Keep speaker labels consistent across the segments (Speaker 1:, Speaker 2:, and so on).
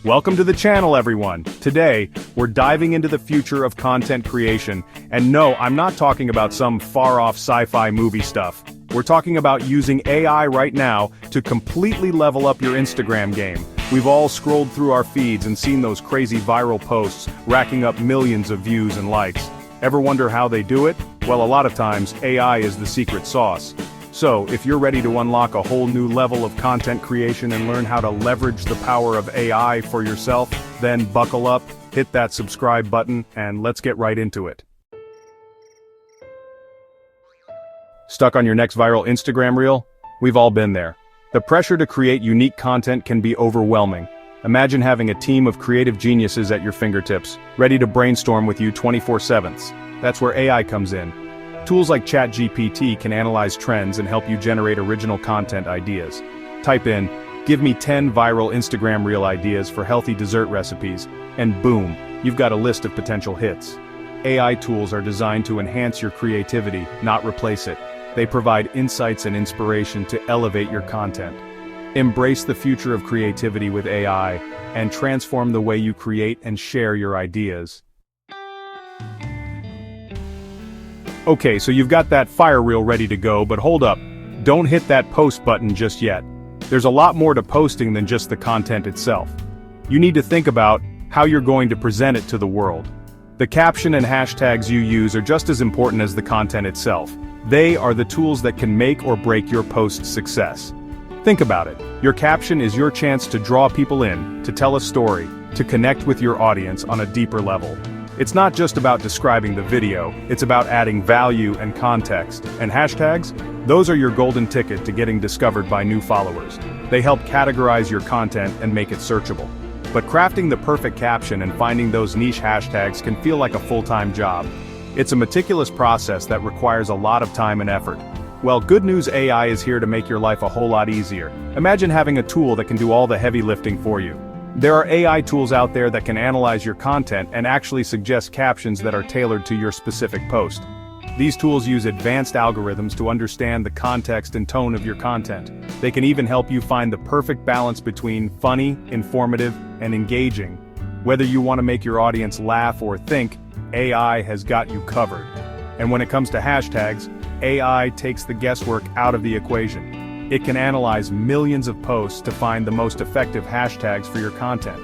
Speaker 1: Welcome to the channel, everyone. Today, we're diving into the future of content creation, and no, I'm not talking about some far-off sci-fi movie stuff. We're talking about using AI right now to completely level up your Instagram game. We've all scrolled through our feeds and seen those crazy viral posts racking up millions of views and likes. Ever wonder how they do it? Well, a lot of times, AI is the secret sauce. So, if you're ready to unlock a whole new level of content creation and learn how to leverage the power of AI for yourself, then buckle up, hit that subscribe button, and let's get right into it. Stuck on your next viral Instagram reel? We've all been there. The pressure to create unique content can be overwhelming. Imagine having a team of creative geniuses at your fingertips, ready to brainstorm with you 24/7. That's where AI comes in. Tools like ChatGPT can analyze trends and help you generate original content ideas. Type in, "Give me 10 viral Instagram reel ideas for healthy dessert recipes," and boom, you've got a list of potential hits. AI tools are designed to enhance your creativity, not replace it. They provide insights and inspiration to elevate your content. Embrace the future of creativity with AI, and transform the way you create and share your ideas. Okay, so you've got that fire reel ready to go, but hold up. Don't hit that post button just yet. There's a lot more to posting than just the content itself. You need to think about how you're going to present it to the world. The caption and hashtags you use are just as important as the content itself. They are the tools that can make or break your post's success. Think about it. Your caption is your chance to draw people in, to tell a story, to connect with your audience on a deeper level. It's not just about describing the video, it's about adding value and context. And hashtags? Those are your golden ticket to getting discovered by new followers. They help categorize your content and make it searchable. But crafting the perfect caption and finding those niche hashtags can feel like a full-time job. It's a meticulous process that requires a lot of time and effort. Well, good news, AI is here to make your life a whole lot easier. Imagine having a tool that can do all the heavy lifting for you. There are AI tools out there that can analyze your content and actually suggest captions that are tailored to your specific post. These tools use advanced algorithms to understand the context and tone of your content. They can even help you find the perfect balance between funny, informative, and engaging. Whether you want to make your audience laugh or think, AI has got you covered. And when it comes to hashtags, AI takes the guesswork out of the equation. It can analyze millions of posts to find the most effective hashtags for your content.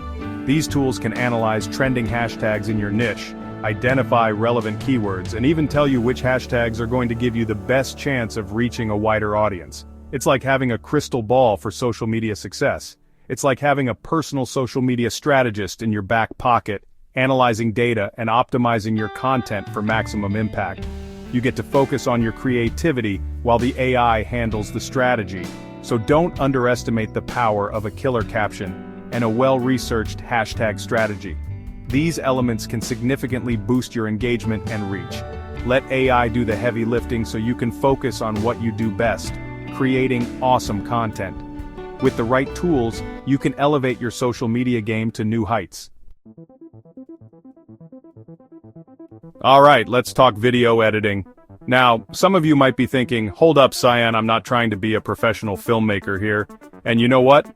Speaker 1: These tools can analyze trending hashtags in your niche, identify relevant keywords, and even tell you which hashtags are going to give you the best chance of reaching a wider audience. It's like having a crystal ball for social media success. It's like having a personal social media strategist in your back pocket, analyzing data and optimizing your content for maximum impact. You get to focus on your creativity while the AI handles the strategy. So don't underestimate the power of a killer caption and a well-researched hashtag strategy. These elements can significantly boost your engagement and reach. Let AI do the heavy lifting so you can focus on what you do best, creating awesome content. With the right tools, you can elevate your social media game to new heights. Alright, let's talk video editing. Now, some of you might be thinking, hold up, Cyan, I'm not trying to be a professional filmmaker here. And you know what?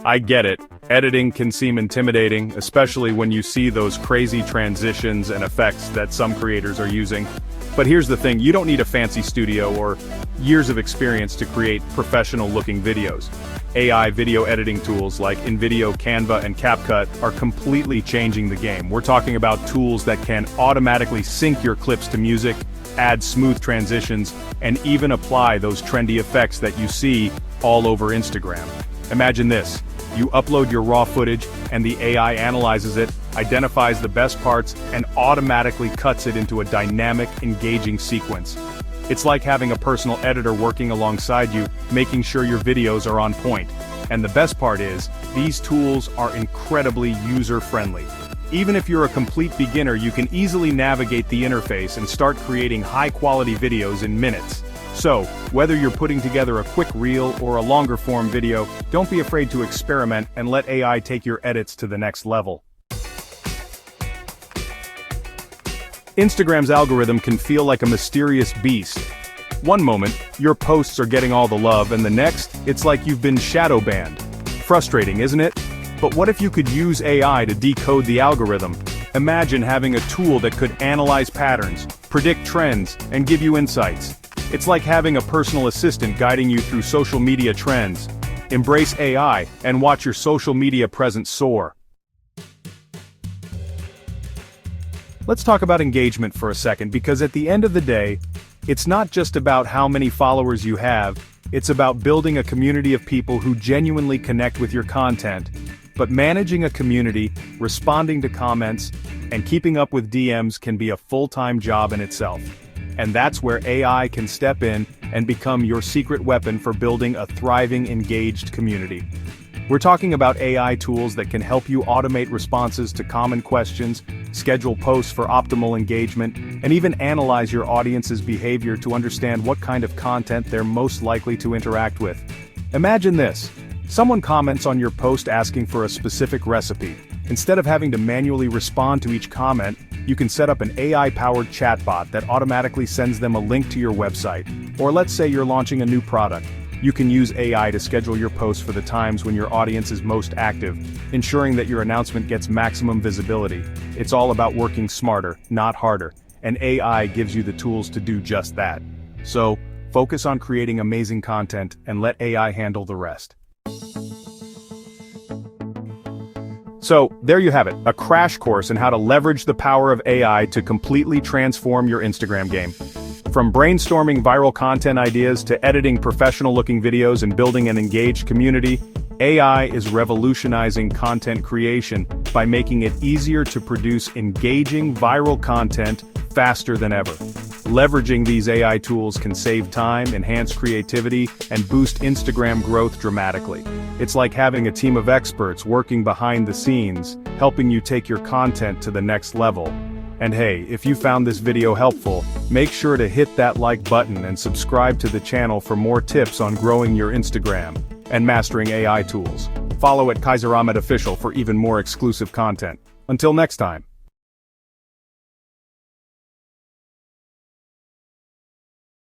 Speaker 1: I get it. Editing can seem intimidating, especially when you see those crazy transitions and effects that some creators are using. But here's the thing, you don't need a fancy studio or years of experience to create professional-looking videos. AI video editing tools like InVideo, Canva, and CapCut are completely changing the game. We're talking about tools that can automatically sync your clips to music, add smooth transitions, and even apply those trendy effects that you see all over Instagram. Imagine this. You upload your raw footage, and the AI analyzes it, identifies the best parts, and automatically cuts it into a dynamic, engaging sequence. It's like having a personal editor working alongside you, making sure your videos are on point. And the best part is, these tools are incredibly user-friendly. Even if you're a complete beginner, you can easily navigate the interface and start creating high-quality videos in minutes. So, whether you're putting together a quick reel or a longer-form video, don't be afraid to experiment and let AI take your edits to the next level. Instagram's algorithm can feel like a mysterious beast. One moment, your posts are getting all the love, and the next, it's like you've been shadow banned. Frustrating, isn't it? But what if you could use AI to decode the algorithm? Imagine having a tool that could analyze patterns, predict trends, and give you insights. It's like having a personal assistant guiding you through social media trends. Embrace AI and watch your social media presence soar. Let's talk about engagement for a second, because at the end of the day, it's not just about how many followers you have, it's about building a community of people who genuinely connect with your content. But managing a community, responding to comments, and keeping up with DMs can be a full-time job in itself. And that's where AI can step in and become your secret weapon for building a thriving, engaged community. We're talking about AI tools that can help you automate responses to common questions, schedule posts for optimal engagement, and even analyze your audience's behavior to understand what kind of content they're most likely to interact with. Imagine this. Someone comments on your post asking for a specific recipe. Instead of having to manually respond to each comment, you can set up an AI-powered chatbot that automatically sends them a link to your website. Or let's say you're launching a new product. You can use AI to schedule your posts for the times when your audience is most active, ensuring that your announcement gets maximum visibility. It's all about working smarter, not harder, and AI gives you the tools to do just that. So, focus on creating amazing content and let AI handle the rest. So, there you have it, a crash course in how to leverage the power of AI to completely transform your Instagram game. From brainstorming viral content ideas to editing professional-looking videos and building an engaged community, AI is revolutionizing content creation by making it easier to produce engaging viral content faster than ever. Leveraging these AI tools can save time, enhance creativity, and boost Instagram growth dramatically. It's like having a team of experts working behind the scenes, helping you take your content to the next level. And hey, if you found this video helpful, make sure to hit that like button and subscribe to the channel for more tips on growing your Instagram and mastering AI tools. Follow at Kaiser Ahmed Official for even more exclusive content. Until next time.